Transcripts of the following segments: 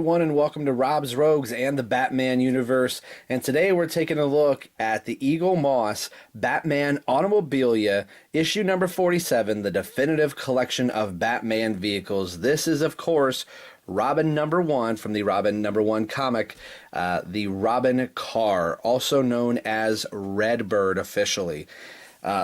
everyone, and welcome to Rob's Rogues and the Batman universe. And today we're taking a look at the Eaglemoss Batman Automobilia, issue number 47, the definitive collection of Batman vehicles. This is, of course, Robin number 1 from the Robin number 1 comic, the Robin car, also known as RedBird officially.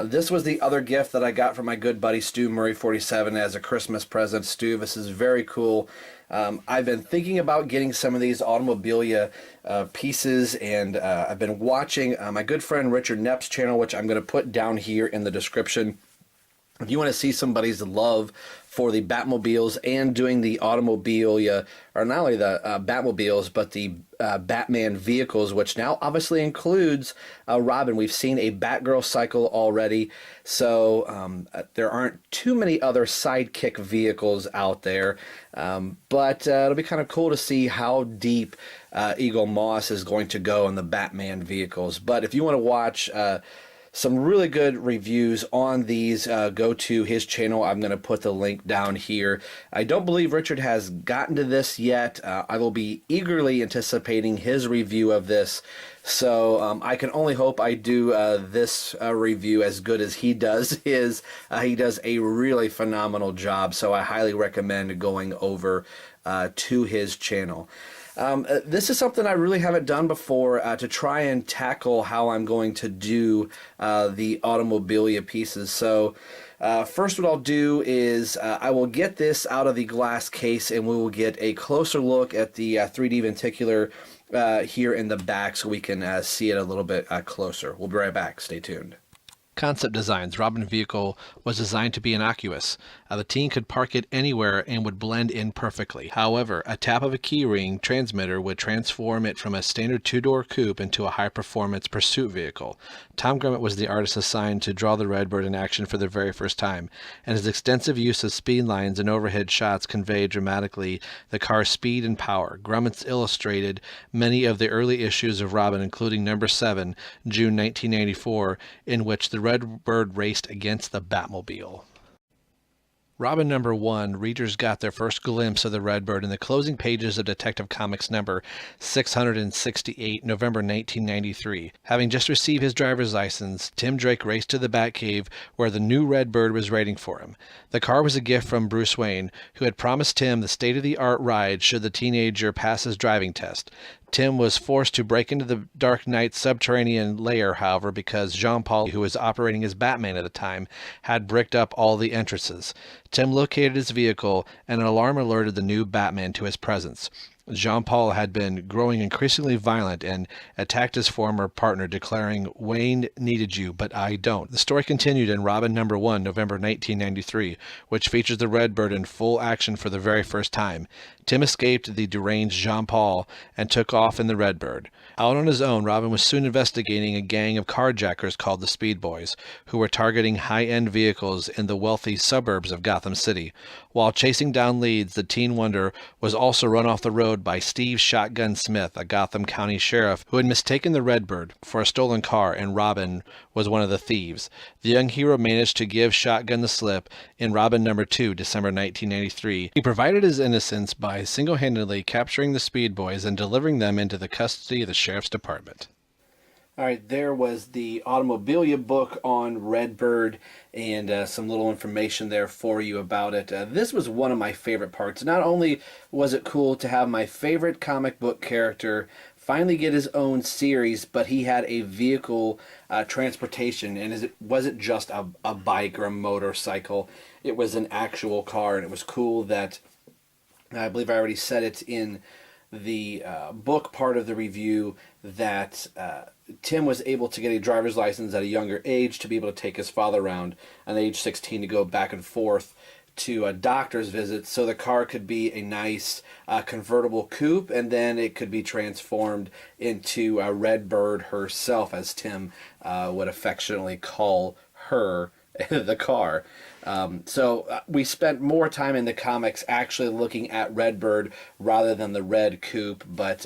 This was the other gift that I got from my good buddy Stu Murray 47 as a Christmas present. Stu, this is very cool. I've been thinking about getting some of these Automobilia pieces, and I've been watching my good friend Richard Knapp's channel, which I'm going to put down here in the description. If you want to see somebody's love for the Batmobiles and doing the Automobilia, or not only the Batmobiles, but the Batman vehicles, which now obviously includes Robin. We've seen a Batgirl cycle already, so there aren't too many other sidekick vehicles out there, but it'll be kind of cool to see how deep Eaglemoss is going to go in the Batman vehicles. But if you want to watch some really good reviews on these, go to his channel. I'm going to put the link down here. I don't believe Richard has gotten to this yet. I will be eagerly anticipating his review of this. So I can only hope I do this review as good as he does his. He does a really phenomenal job, so I highly recommend going over to his channel. This is something I really haven't done before, to try and tackle how I'm going to do the Automobilia pieces. So first what I'll do is I will get this out of the glass case, and we will get a closer look at the 3D Lenticular here in the back so we can see it a little bit closer. We'll be right back. Stay tuned. Concept designs. Robin vehicle was designed to be innocuous. The teen could park it anywhere and would blend in perfectly. However, a tap of a keyring transmitter would transform it from a standard two-door coupe into a high-performance pursuit vehicle. Tom Grummett was the artist assigned to draw the RedBird in action for the very first time, and his extensive use of speed lines and overhead shots conveyed dramatically the car's speed and power. Grummett illustrated many of the early issues of Robin, including number 7, June 1994, in which the RedBird raced against the Batmobile. Robin number 1, readers got their first glimpse of the RedBird in the closing pages of Detective Comics number 668, November 1993. Having just received his driver's license, Tim Drake raced to the Batcave where the new RedBird was waiting for him. The car was a gift from Bruce Wayne, who had promised Tim the state-of-the-art ride should the teenager pass his driving test. Tim was forced to break into the Dark Knight's subterranean lair, however, because Jean-Paul, who was operating as Batman at the time, had bricked up all the entrances. Tim located his vehicle, and an alarm alerted the new Batman to his presence. Jean-Paul had been growing increasingly violent and attacked his former partner, declaring, "Wayne needed you, but I don't." The story continued in Robin number 1, November 1993, which features the RedBird in full action for the very first time. Tim escaped the deranged Jean-Paul and took off in the RedBird. Out on his own, Robin was soon investigating a gang of carjackers called the Speed Boys, who were targeting high-end vehicles in the wealthy suburbs of Gotham City. While chasing down leads, the Teen Wonder was also run off the road by Steve Shotgun Smith, a Gotham County sheriff who had mistaken the RedBird for a stolen car, and Robin was one of the thieves. The young hero managed to give Shotgun the slip in Robin number 2, December 1993. He provided his innocence by single-handedly capturing the Speed Boys and delivering them into the custody of the sheriff's department. All right, there was the Automobilia book on RedBird, and some little information there for you about it. This was one of my favorite parts. Not only was it cool to have my favorite comic book character finally get his own series, but he had a vehicle transportation, and it wasn't just a bike or a motorcycle. It was an actual car, and it was cool that, I believe I already said it in the book part of the review, that Tim was able to get a driver's license at a younger age to be able to take his father around at age 16 to go back and forth to a doctor's visit, so the car could be a nice convertible coupe, and then it could be transformed into a RedBird herself, as Tim would affectionately call her, the car. So we spent more time in the comics actually looking at RedBird rather than the Red Coupe, but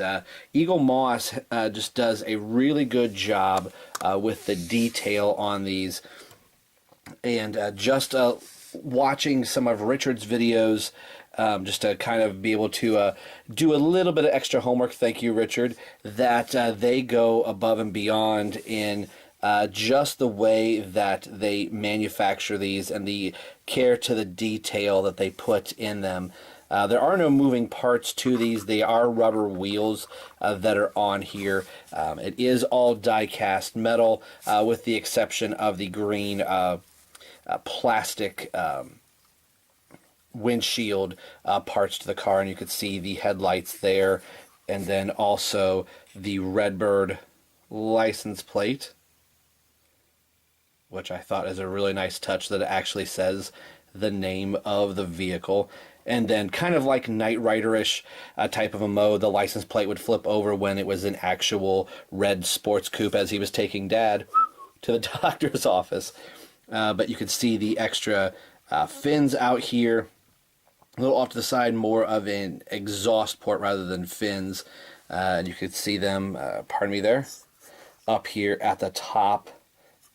Eaglemoss just does a really good job with the detail on these, and just watching some of Richard's videos just to kind of be able to do a little bit of extra homework. Thank you, Richard. That they go above and beyond in just the way that they manufacture these and the care to the detail that they put in them. There are no moving parts to these. They are rubber wheels that are on here. It is all die-cast metal, with the exception of the green plastic windshield parts to the car, and you could see the headlights there, and then also the RedBird license plate, which I thought is a really nice touch that it actually says the name of the vehicle. And then kind of like Knight Rider-ish type of a mode, the license plate would flip over when it was an actual red sports coupe as he was taking Dad to the doctor's office. But you could see the extra fins out here. A little off to the side, more of an exhaust port rather than fins. And you could see them, pardon me there, up here at the top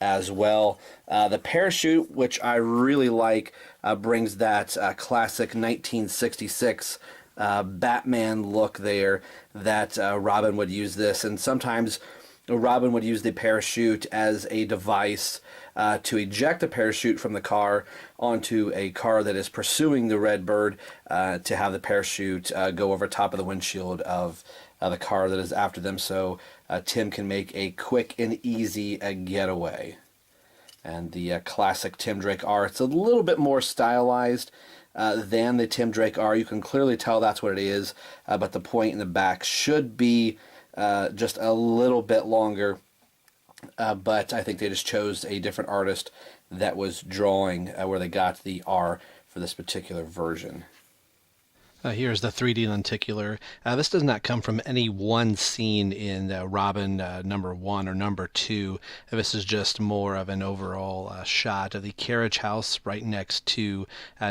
as well. The parachute, which I really like, brings that classic 1966 Batman look there that Robin would use this. And sometimes Robin would use the parachute as a device to eject a parachute from the car onto a car that is pursuing the RedBird, to have the parachute go over top of the windshield of the car that is after them, so Tim can make a quick and easy getaway. And the classic Tim Drake R, it's a little bit more stylized than the Tim Drake R. You can clearly tell that's what it is, but the point in the back should be just a little bit longer. But I think they just chose a different artist that was drawing where they got the R for this particular version. Here's the 3D lenticular. This does not come from any one scene in Robin number 1 or number 2. This is just more of an overall shot of the carriage house right next to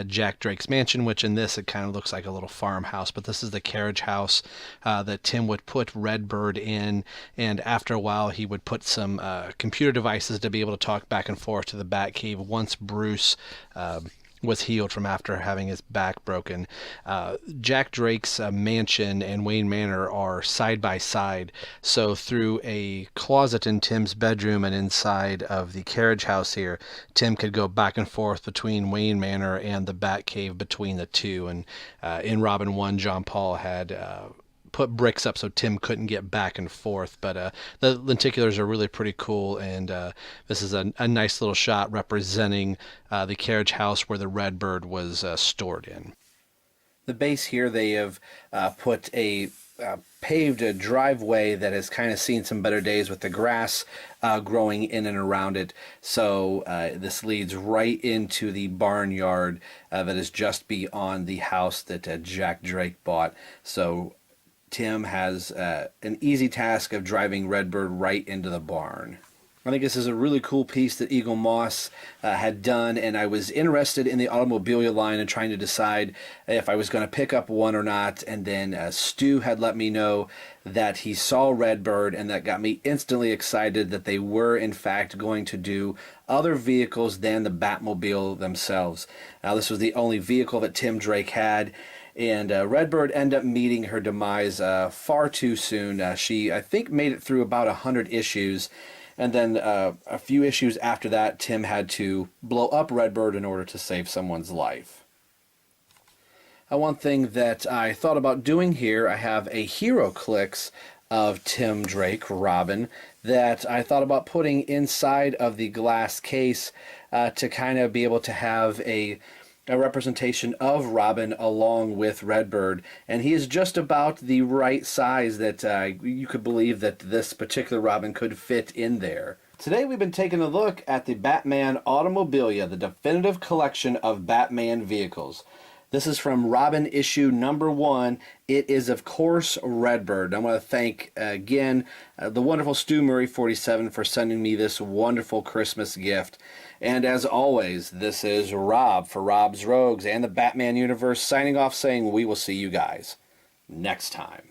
Jack Drake's mansion, which in this it kind of looks like a little farmhouse, but this is the carriage house that Tim would put RedBird in, and after a while he would put some computer devices to be able to talk back and forth to the Batcave once Bruce was healed from after having his back broken. Jack Drake's mansion and Wayne Manor are side by side, so through a closet in Tim's bedroom and inside of the carriage house here, Tim could go back and forth between Wayne Manor and the Batcave between the two. And in Robin 1, John Paul had put bricks up so Tim couldn't get back and forth, but the lenticulars are really pretty cool, and this is a nice little shot representing the carriage house where the RedBird was stored in. The base here, they have put a paved driveway that has kind of seen some better days with the grass growing in and around it. So this leads right into the barnyard that is just beyond the house that Jack Drake bought. So Tim has an easy task of driving RedBird right into the barn. I think this is a really cool piece that Eaglemoss had done, and I was interested in the Automobilia line and trying to decide if I was going to pick up one or not, and then Stu had let me know that he saw RedBird, and that got me instantly excited that they were in fact going to do other vehicles than the Batmobile themselves. Now, this was the only vehicle that Tim Drake had, and RedBird ended up meeting her demise far too soon. She, I think, made it through about 100 issues, and then a few issues after that, Tim had to blow up RedBird in order to save someone's life. One thing that I thought about doing here, I have a HeroClix of Tim Drake, Robin, that I thought about putting inside of the glass case to kind of be able to have a representation of Robin along with RedBird, and he is just about the right size that you could believe that this particular Robin could fit in there. Today we've been taking a look at the Batman Automobilia, the definitive collection of Batman vehicles. This is from Robin issue number 1. It is, of course, RedBird. I want to thank, again, the wonderful Stu Murray 47 for sending me this wonderful Christmas gift. And as always, this is Rob for Rob's Rogues and the Batman universe signing off saying we will see you guys next time.